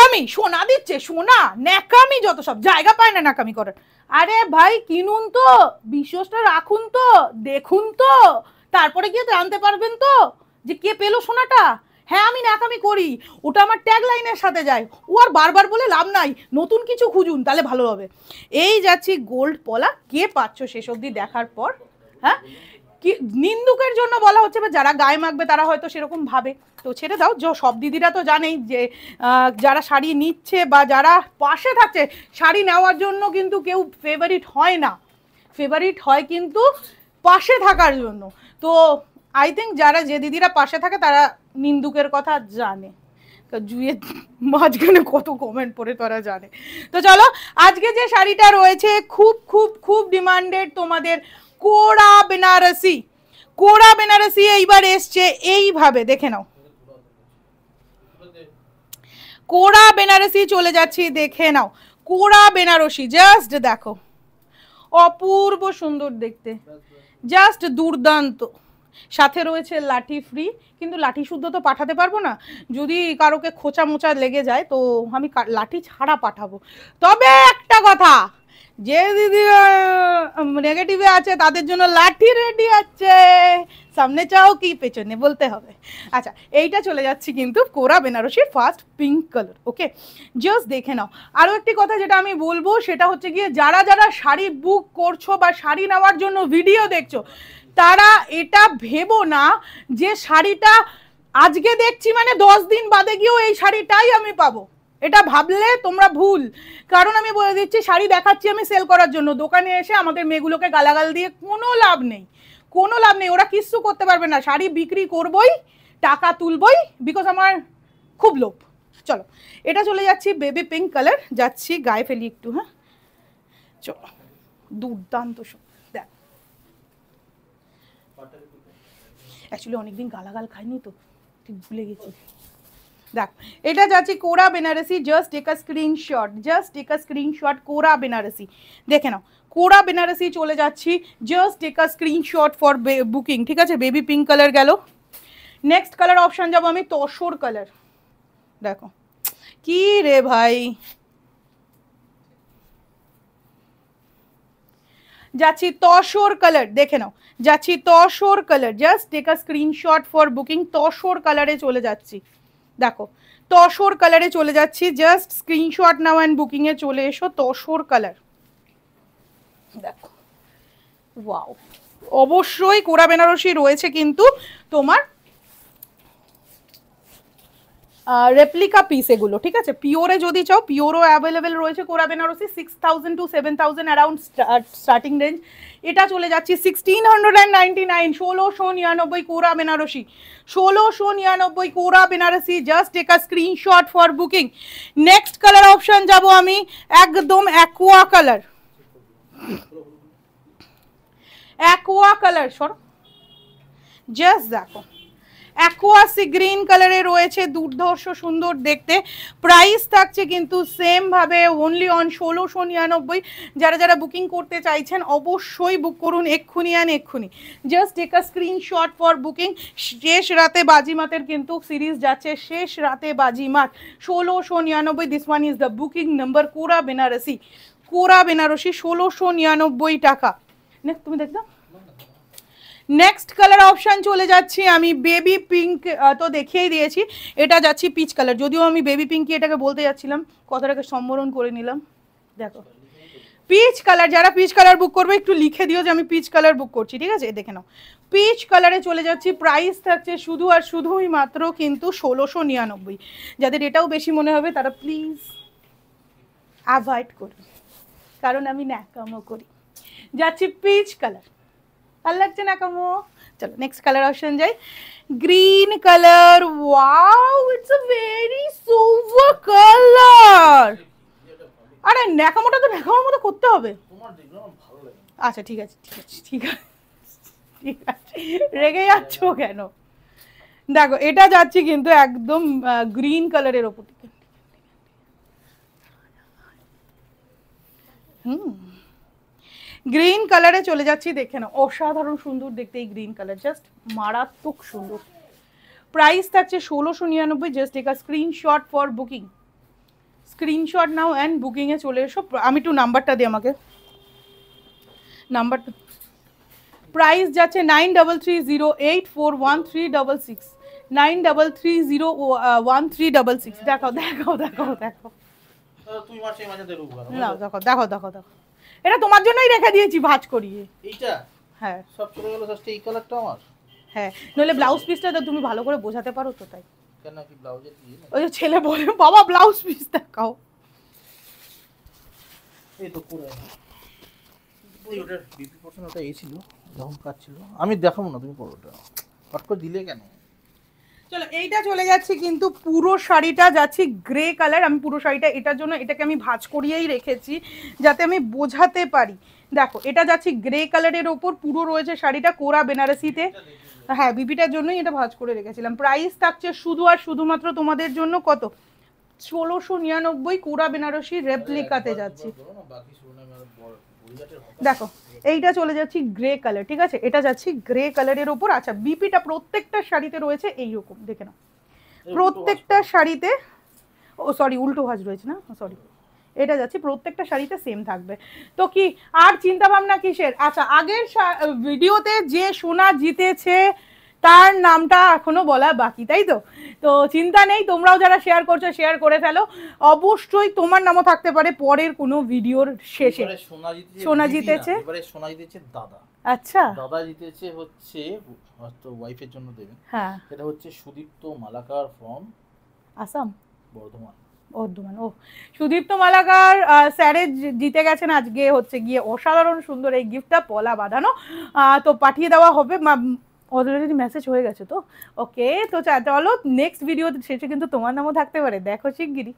ন্যাকামি সোনা দিচ্ছে, সোনা ন্যাকামি যত সব, জায়গা পায় না ন্যাকামি করার। আরে ভাই কিনুন তো, বিশ্বাসটা রাখুন তো, দেখুন তো, তারপরে গিয়ে জানতে পারবেন তো যে কে পেলো সোনাটা। হ্যাঁ আমি ন্যাকামি করি, ওটা আমার ট্যাগ লাইনের সাথে যায়, ও আর বারবার বলে লাভ নাই, নতুন কিছু খুঁজুন তাহলে ভালো হবে। এই যাচ্ছি গোল্ড পলা, কে পাচ্ছ শেষ অবধি দেখার পর। হ্যাঁ কি নিন্দুকের জন্য বলা হচ্ছে, বা যারা গায়ে মাখবে তারা হয়তো সেরকম ভাবে, তো ছেড়ে দাও। সব দিদিরা তো জানেই যে যারা শাড়ি নিচ্ছে বা যারা পাশে থাকছে, শাড়ি নেওয়ার জন্য কিন্তু কেউ ফেভারিট হয় না, ফেভারিট হয় কিন্তু পাশে থাকার জন্য। তো আই থিঙ্ক যারা যে দিদিরা পাশে থাকে তারা নিন্দুকের কথা জানে, জুয়ে মাঝখানে কত কমেন্ট পড়ে তারা জানে। তো চলো আজকে যে শাড়িটা রয়েছে খুব খুব খুব ডিমান্ডেড তোমাদের, কোড়া বেনারসি। কোড়া বেনারসি এইবার এসছে এইভাবে, দেখে নাও, কোড়া বেনারসি চলে যাচ্ছি, দেখে নাও কোড়া বেনারসি, জাস্ট দেখো অপূর্ব সুন্দর দেখতে, জাস্ট দুর্দান্ত। সাথে রয়েছে লাঠি ফ্রি, কিন্তু লাঠি শুদ্ধ তো পাঠাতে পারবো না, যদি কারোকে খোঁচা মোচা লেগে যায় তো আমি লাঠি ছাড়া পাঠাবো। তবে একটা কথা, যে দিদি নেগেটিভে আছে তাদের জন্য লাঠি রেডি আছে, সামনে চাও কি পেছনে বলতে হবে। আচ্ছা এইটা চলে যাচ্ছি কিন্তু কোরা বেনারসির first pink colour. Okay just দেখে নাও। আরও একটি কথা যেটা আমি বলবো সেটা হচ্ছে গিয়ে, যারা যারা শাড়ি বুক করছো বা শাড়ি নেওয়ার জন্য ভিডিও দেখছো, তারা এটা ভেবো না যে শাড়িটা আজকে দেখছি মানে 10 দিন বাদে গিয়েও এই শাড়িটাই আমি পাবো, এটা ভাবলে তোমরা ভুল। কারণ আমি বলে দিচ্ছি, শাড়ি দেখাচ্ছি আমি সেল করার জন্য, দোকানে এসে আমাদের মেয়েগুলোকে গালাগাল দিয়ে কোনো লাভ নেই, কোনো লাভ নেই, ওরা কিচ্ছু করতে পারবে না। শাড়ি বিক্রি করবই, টাকা তুলবই, বিকজ আমার খুব লোভ। চলো এটা চলে যাচ্ছি বেবি পিঙ্ক কালার, যাচ্ছি গায়ে ফেলি একটু। হ্যাঁ চলো, দুর্দান্ত দেখ, অ্যাকচুয়ালি অনেকদিন গালাগাল খাইনি তো ঠিক ভুলে গেছি। দেখ এটা যাচ্ছে Kora Banarasi, just take a screenshot, just take a screenshot, Kora Banarasi দেখে নাও, কোরা বেনারসি চলে যাচ্ছি, just take a screenshot for booking. ঠিক আছে, বেবি পিঙ্ক কালার গেল, নেক্সট কালার অপশন যাবো আমি তসর কালার। দেখো কি রে ভাই, যাচ্ছি তসর কালার, দেখে নাও যাচ্ছি tussar colour, just take a screenshot for booking, tussar কালারে চলে যাচ্ছি। দেখো তসর কালারে চলে যাচ্ছি, জাস্ট স্ক্রিনশট নাও অ্যান্ড বুকিং এ চলে এসো, তসর কালার। দেখো ওয়াও, অবশ্যই কোরা বেনারসি রয়েছে কিন্তু তোমার রেপ্লিকা পিস এগুলো, ঠিক আছে। পিওরে যদি চাও পিওরও অ্যাভেলেবেল রয়েছে Kora Banarasi, 6000 to 7000 around starting range. এটা চলে যাচ্ছি 1699, 1699 Kora Banarasi, 1699 Kora Banarasi, just take a screenshot for booking. Next colour option যাব আমি একদম অ্যাকোয়া কালার, অ্যাকোয়া কালার সর, জাস্ট দেখো অ্যাকোয়া সি গ্রিন কালারে রয়েছে, দুর্ধর্ষ সুন্দর দেখতে। প্রাইস থাকছে কিন্তু সেম ভাবে অনলি অন 1699। যারা যারা বুকিং করতে চাইছেন অবশ্যই বুক করুন এক্ষুনি এক্ষুনি, just take a screenshot for booking. শেষ রাতে বাজিমাতের কিন্তু সিরিজ যাচ্ছে, শেষ রাতে বাজিমাত 1699, this one is the booking number, কোরা বেনারসি, কোরা বেনারসি 1699 টাকা। নেক্সট তুমি দেখো, নেক্সট কালার অপশন চলে যাচ্ছি আমি বেবি পিঙ্ক, তো দেখিয়েই দিয়েছি, এটা যাচ্ছি পিচ কালার, যদিও আমি বেবি পিঙ্কই এটাকে বলতে যাচ্ছিলাম, কথাটাকে সম্বোধন করে নিলাম। দেখো পিচ কালার, যারা পিচ কালার বুক করবে একটু লিখে দিও যে আমি পিচ কালার বুক করছি, ঠিক আছে। দেখে নাও পিচ কালারে চলে যাচ্ছি, প্রাইস থাকছে শুধু আর শুধুই মাত্র কিন্তু 1699। যাদের এটাও বেশি মনে হবে তারা প্লিজ অ্যাভয়েড করবে, কারণ আমি ন্যাকামো করি। যাচ্ছি পিচ কালার, ভালো লাগছে না কামো। চলো নেক্সট কালার অপশন যাই, green colour. Wow it's a very sober colour. আরে ন্যাকামোটা তো ন্যাকামোর মতো করতে হবে, আচ্ছা ঠিক আছে ঠিক আছে ঠিক আছে ঠিক আছে, রেগে যাচ্ছ কেন। দেখো এটা যাচ্ছি কিন্তু একদম গ্রিন কালারের ওপর, গ্রিন কালারে চলে যাচ্ছি, দেখে না অসাধারণ সুন্দর দেখতে এই গ্রিন কালার, জাস্ট মারাত্মক সুন্দর। প্রাইস থাকছে 1699, just take a screenshot for booking. Screenshot নাও অ্যান্ড বুকিংয়ে চলে এসো। আমি একটু নাম্বারটা দিই আমাকে, নাম্বারটা প্রাইস যাচ্ছে 9330841366, 93301366। দেখাও দেখাও দেখাও দেখাও, তুই মাসে মাঝে দেবো নাও দেখো দেখো দেখো দেখো, এটা তোমার জন্যই রেখে দিয়েছি ভাঁজ করিয়ে। এইটা হ্যাঁ সব চলে গেল, জাস্ট এই কালারটা আমার। হ্যাঁ, নইলে ব্লাউজ পিসটা তো তুমি ভালো করে বোঝাতে পারো তো, তাই। কেন কি ব্লাউজে দিয়ে ওই যে ছেলে বলে বাবা ব্লাউজ পিস দেখাও। এই তো করে ওই ওটার বিপি পোর্শন ওটা এই ছিল যখন কাজ ছিল। আমি দেখাবো না, তুমি করো ওটা, হট করে দিলে কেন? চলো এইটা চলে যাচ্ছে, কিন্তু পুরো শাড়িটা যাচ্ছে গ্রে কালার। আমি পুরো শাড়িটা এটার জন্য এটাকে আমি ভাঁজ করিয়েই রেখেছি যাতে আমি বোঝাতে পারি। দেখো এটা যাচ্ছে গ্রে কালারের ওপর, পুরো রয়েছে শাড়িটা কোরা বেনারসিতে। হ্যাঁ বিপিটার জন্যই এটা ভাঁজ করে রেখেছিলাম। প্রাইস থাকছে শুধু আর শুধুমাত্র তোমাদের জন্য কত, 1699 কোরা বেনারসি রেপ্লিকাতে যাচ্ছে। দেখো এইটা চলে যাচ্ছি গ্রে কালার, ঠিক আছে, এটা যাচ্ছি গ্রে কালারের ওপর। আচ্ছা বিপিটা প্রত্যেকটা শাড়িতে রয়েছে এইরকম, দেখে নাও প্রত্যেকটা শাড়িতে, ও সরি উল্টো ভাঁজ রয়েছে না, সরি, এটা যাচ্ছে প্রত্যেকটা শাড়িতে সেম থাকবে। তো কি আর চিন্তা ভাবনা কিসের? আচ্ছা আগের ভিডিওতে যে সোনা জিতেছে তার নামটা এখনো বলা বাকি, তাই তো? তো চিন্তা নেই, তোমরাও যারা শেয়ার করছো শেয়ার করে ফেলো, অবশ্যই তোমার নামও থাকতে পারে পরের কোনো ভিডিওর শেষে। সোনা জিতেছে, এবারে সোনা জিতেছে দাদা। আচ্ছা দাদা জিতেছে হচ্ছে হয়তো ওয়াইফের জন্য দেবেন। হ্যাঁ এটা হচ্ছে সুদীপ্ত মালাকার ফ্রম আসাম, বর্ধমান। বর্ধমান। ও সুদীপ্ত মালাকার স্যারের জিতে গেছেন আজকে হচ্ছে গিয়ে অসাধারণ সুন্দর এই গিফটটা, পলা বাঁধানো। তো পাঠিয়ে দেওয়া হবে, অলরেডি মেসেজ হয়ে গেছে তো। ওকে তো চলো নেক্সট ভিডিও শেষে কিন্তু তোমার নামও থাকতে পারে, দেখো শিগগিরই।